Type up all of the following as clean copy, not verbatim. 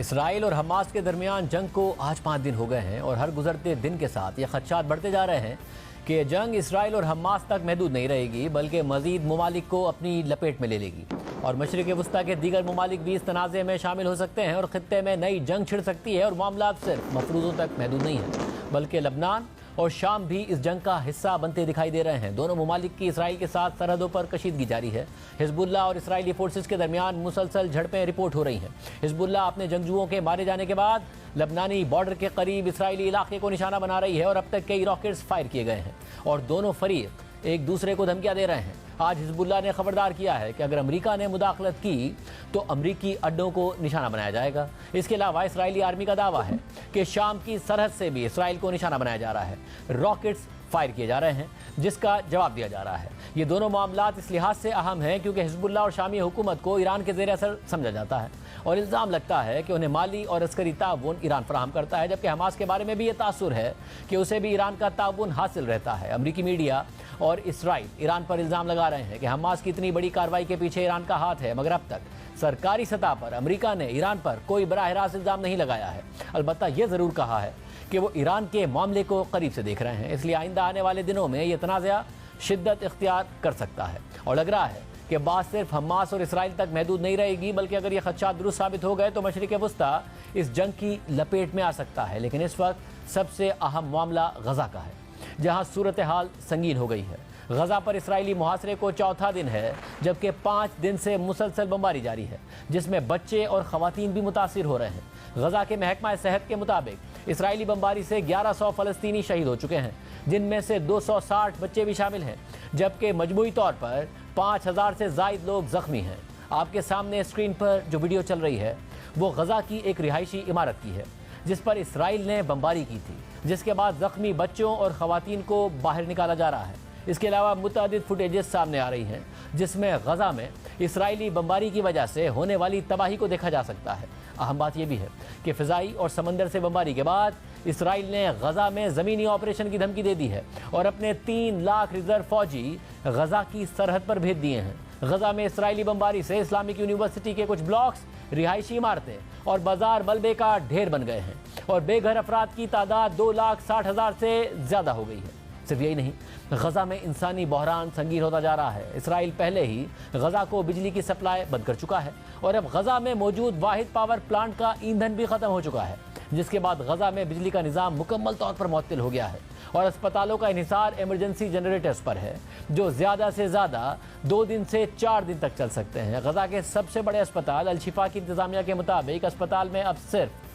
Israel और Hamas के दरमियान जंग को आज 5 दिन हो गए हैं और हर गुजरते दिन के साथ ये खदशात बढ़ते जा रहे हैं कि ये जंग इसराइल और हमास तक महदूद नहीं रहेगी बल्कि मजीद ममालिक को अपनी लपेट में ले लेगी और मशरिक़ वस्ता के दीगर ममालिक भी इस तनाज़े में शामिल हो सकते हैं और ख़ित्ते में नई जंग छिड़ सकती है। और मामला सिर्फ मफरूज़ों तक महदूद नहीं है बल्कि लबनान और शाम भी इस जंग का हिस्सा बनते दिखाई दे रहे हैं। दोनों ममालिक की इसराइल के साथ सरहदों पर कशीदगी जारी है। हिजबुल्लाह और इसराइली फोर्सेस के दरमियान मुसलसल झड़पें रिपोर्ट हो रही हैं। हिजबुल्लाह अपने जंगजुओं के मारे जाने के बाद लबनानी बॉर्डर के करीब इसराइली इलाके को निशाना बना रही है और अब तक कई रॉकेट्स फायर किए गए हैं और दोनों फरीक एक दूसरे को धमकियां दे रहे हैं। आज हिजबुल्लाह ने खबरदार किया है कि अगर अमेरिका ने मुदाखलत की तो अमेरिकी अड्डों को निशाना बनाया जाएगा। इसके अलावा इसराइली आर्मी का दावा है कि शाम की सरहद से भी इसराइल को निशाना बनाया जा रहा है, रॉकेट्स फायर किए जा रहे हैं जिसका जवाब दिया जा रहा है। ये दोनों मामलात इस लिहाज से अहम हैं क्योंकि हिजबुल्लाह और शामी हुकूमत को ईरान के ज़ेर असर समझा जाता है और इल्ज़ाम लगता है कि उन्हें माली और अस्करी ताउन ईरान फराहम करता है, जबकि हमास के बारे में भी ये तासुर है कि उसे भी ईरान का ताउन हासिल रहता है। अमरीकी मीडिया और इसराइल ईरान पर इल्ज़ाम लगा रहे हैं कि हमास की इतनी बड़ी कार्रवाई के पीछे ईरान का हाथ है, मगर अब तक सरकारी सतह पर अमेरिका ने ईरान पर कोई बराह रास्त इल्ज़ाम नहीं लगाया है। अलबत्ता यह ज़रूर कहा है कि वो ईरान के मामले को करीब से देख रहे हैं, इसलिए आइंदा आने वाले दिनों में यह तनाज़ा शिद्दत इख्तियार कर सकता है और लग रहा है कि बात सिर्फ हमास और इसराइल तक महदूद नहीं रहेगी बल्कि अगर ये खदशात दुरुस्त साबित हो गए तो मशरिक़ वस्ता इस जंग की लपेट में आ सकता है। लेकिन इस वक्त सबसे अहम मामला गज़ा का है, जहाँ सूरत हाल संगीन हो गई है। गज़ा पर इसराइली मुहासरे को चौथा दिन है जबकि 5 दिन से मुसलसल बमबारी जारी है जिसमें बच्चे और ख़वातीन भी मुतासिर हो रहे हैं। गज़ा के महकमा सेहत के मुताबिक इसराइली बमबारी से 1100 फ़लस्तीनी शहीद हो चुके हैं जिनमें से 260 बच्चे भी शामिल हैं, जबकि मजमूई तौर पर 5000 से ज़ायद लोग ज़ख्मी हैं। आपके सामने स्क्रीन पर जो वीडियो चल रही है वो गज़ा की एक रिहायशी इमारत की है जिस पर इसराइल ने बमबारी की थी, जिसके बाद ज़ख्मी बच्चों और ख़वातीन को बाहर निकाला जा रहा है। इसके अलावा मुतअद्दिद फुटेजेस सामने आ रही हैं जिसमें गज़ा में इसराइली बमबारी की वजह से होने वाली तबाही को देखा जा सकता है। अहम बात यह भी है कि फ़िज़ाई और समंदर से बमबारी के बाद इसराइल ने गज़ा में ज़मीनी ऑपरेशन की धमकी दे दी है और अपने 3 लाख रिजर्व फौजी गज़ा की सरहद पर भेज दिए हैं। गज़ा में इसराइली बमबारी से इस्लामिक यूनिवर्सिटी के कुछ ब्लॉक्स, रिहायशी इमारतें और बाजार मलबे का ढेर बन गए हैं और बेघर अफराद की तादाद 2,60,000 से ज़्यादा हो गई है। सिर्फ यही नहीं, गज़ा में इंसानी बहरान संगीन होता जा रहा है। इसराइल पहले ही गज़ा को बिजली की सप्लाई बंद कर चुका है और अब गज़ा में मौजूद वाहिद पावर प्लांट का ईंधन भी ख़त्म हो चुका है, जिसके बाद गज़ा में बिजली का निज़ाम मुकम्मल तौर पर मुअत्तिल हो गया है और अस्पतालों का इन्हिसार इमरजेंसी जनरेटर्स पर है जो ज़्यादा से ज़्यादा 2 दिन से 4 दिन तक चल सकते हैं। गज़ा के सबसे बड़े अस्पताल अल-शिफा की इंतज़ामिया के मुताबिक अस्पताल में अब सिर्फ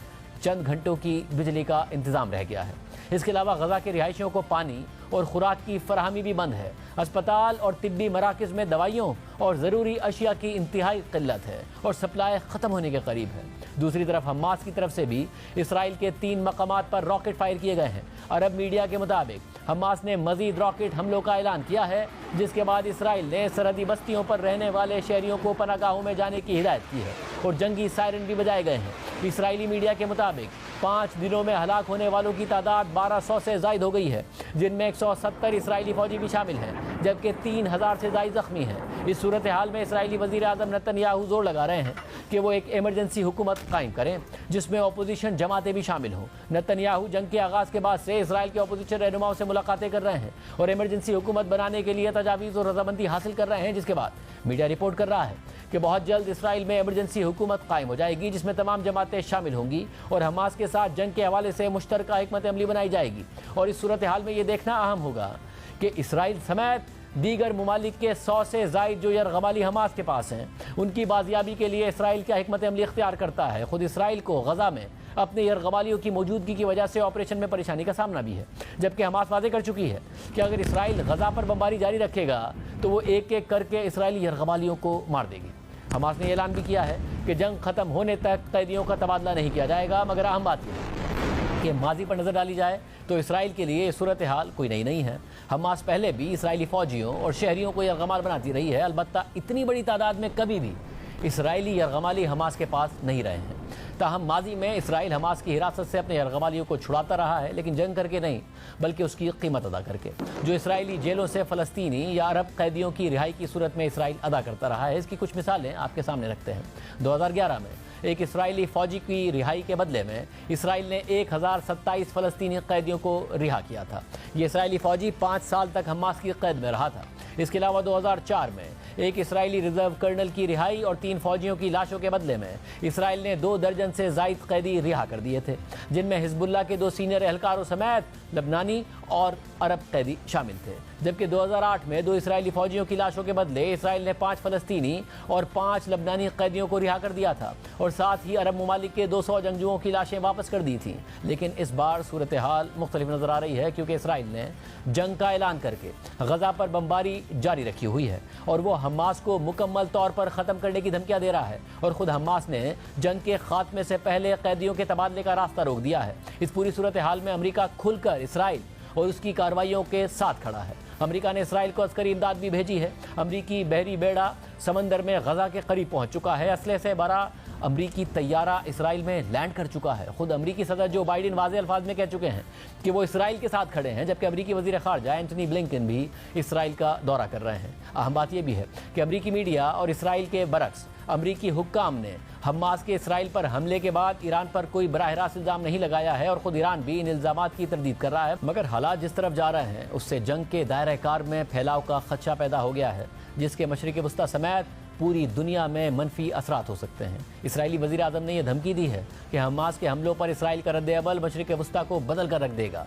चंद घंटों की बिजली का इंतज़ाम रह गया है। इसके अलावा गज़ा के रिहायशियों को पानी और खुराक की फराहमी भी बंद है। अस्पताल और तिब्बी मराकज़ में दवाइयों और ज़रूरी अशिया की इंतहाई क़िल्लत है और सप्लाई ख़त्म होने के करीब है। दूसरी तरफ हमास की तरफ से भी इसराइल के 3 मकामात पर रॉकेट फायर किए गए हैं। अरब मीडिया के मुताबिक हमास ने मज़ीद रॉकेट हमलों का ऐलान किया है, जिसके बाद इसराइल ने सरहदी बस्तियों पर रहने वाले शहरियों को पनाहगाहों में जाने की हिदायत की है और जंगी सायरन भी बजाए गए हैं। इसराइली मीडिया के मुताबिक 5 दिनों में हलाक होने वालों की तादाद 1200 से ज़ायद हो गई है, जिनमें 170 इसराइली फौजी भी शामिल हैं, जबकि 3000 से ज़ायद ज़ख्मी हैं। इस सूरत हाल में इसराइली वज़ीर आज़म नेतन्याहू जोर लगा रहे हैं कि वो एक इमरजेंसी हुकूमत कायम करें जिसमें अपोजिशन जमातें भी शामिल हों। नेतन्याहू जंग के आगाज़ के बाद से इसराइल के अपोजिशन रहनुमाओं से मुलाकातें कर रहे हैं और इमरजेंसी हुकूमत बनाने के लिए तजावीज़ और रजामंदी हासिल कर रहे हैं, जिसके बाद मीडिया रिपोर्ट कर रहा है कि बहुत जल्द इसराइल में इमरजेंसी हुकूमत कायम हो जाएगी जिसमें तमाम जमातें शामिल होंगी और हमास के साथ जंग के हवाले से मुश्तरका हिकमत अमली बनाई जाएगी। और इस सूरत हाल में ये देखना अहम होगा कि इसराइल समेत दीगर ममालिक के 100 से ज़ायद जो यरगमाली हमास के पास हैं, उनकी बाजियाबी के लिए इसराइल क्या हिकमत अमली इख्तियार करता है। ख़ुद इसराइल को गज़ा में अपने यरगमालियों की मौजूदगी की वजह से ऑपरेशन में परेशानी का सामना भी है, जबकि हमास वाज़े कर चुकी है कि अगर इसराइल गज़ा पर बमबारी जारी रखेगा तो वो एक एक करके इसराइली यरगमालियों को मार देगी। हमास ने ऐलान भी किया है कि जंग ख़त्म होने तक कैदियों का तबादला नहीं किया जाएगा, मगर अहम बात यह है कि माजी पर नज़र डाली जाए तो इसराइल के लिए सूरत हाल कोई नई नहीं है। हमास पहले भी इसराइली फ़ौजियों और शहरियों को यरगमाल बनाती रही है, अलबत्ता इतनी बड़ी तादाद में कभी भी इसराइली यरगमाली हमास के पास नहीं रहे हैं। ताहम माजी में इसराइल हमास की हिरासत से अपने यरगमालियों को छुड़ाता रहा है, लेकिन जंग करके नहीं बल्कि उसकी कीमत अदा करके, जो इसराइली जेलों से फ़लस्तीनी या अरब कैदियों की रिहाई की सूरत में इसराइल अदा करता रहा है। इसकी कुछ मिसालें आपके सामने रखते हैं। 2011 में एक इसराइली फौजी की रिहाई के बदले में इसराइल ने 1027 फ़लस्तीनी कैदियों को रिहा किया था। ये इसराइली फौजी 5 साल तक हमास की कैद में रहा था। इसके अलावा 2004 में एक इसराइली रिजर्व कर्नल की रिहाई और 3 फौजियों की लाशों के बदले में इसराइल ने 2 दर्जन से जायद कैदी रिहा कर दिए थे, जिनमें हिजबुल्लाह के 2 सीनियर एहलकारों समेत लबनानी और अरब कैदी शामिल थे। जबकि 2008 में 2 इसराइली फौजियों की लाशों के बदले इसराइल ने 5 फ़लस्तीनी और 5 लबनानी कैदियों को रिहा कर दिया था और साथ ही अरब ममालिक के 200 जंगजुओं की लाशें वापस कर दी थीं। लेकिन इस बार सूरत हाल मुख्तलिफ नजर आ रही है, क्योंकि इसराइल ने जंग का ऐलान करके गजा पर बमबारी जारी रखी हुई है और वो हमास को मुकम्मल तौर पर ख़त्म करने की धमकियां दे रहा है और ख़ुद हमास ने जंग के खात्मे से पहले कैदियों के तबादले का रास्ता रोक दिया है। इस पूरी सूरत हाल में अमेरिका खुलकर इसराइल और उसकी कार्रवाइयों के साथ खड़ा है। अमेरिका ने इसराइल को अस्करी इमदाद भी भेजी है। अमेरिकी बहरी बेड़ा समंदर में गजा के करीब पहुंच चुका है। असले से बड़ा अमरीकी तैयारा इसराइल में लैंड कर चुका है। खुद अमरीकी सदर जो बाइडेन वाज़े अल्फाज में कह चुके हैं कि वो इसराइल के साथ खड़े हैं, जबकि अमरीकी वज़ीर ख़ारजा एंटनी ब्लिंकन भी इसराइल का दौरा कर रहे हैं। अहम बात यह भी है कि अमरीकी मीडिया और इसराइल के बरक्स अमरीकी हुक्काम ने हमास के इसराइल पर हमले के बाद ईरान पर कोई बराह रास्त इल्ज़ाम नहीं लगाया है और ख़ुद ईरान भी इन इल्ज़ामात की तरदीद कर रहा है। मगर हालात जिस तरफ जा रहे हैं उससे जंग के दायरे कार में फैलाव का खदशा पैदा हो गया है, जिसके मशरिक़ वस्ता समेत पूरी दुनिया में मनफी असरात हो सकते हैं। इसराइली वज़ीर आज़म ने यह धमकी दी है कि हमास के हमलों पर इसराइल का रद्द-ए-अमल मशरिक़ वस्ता को बदल कर रख देगा।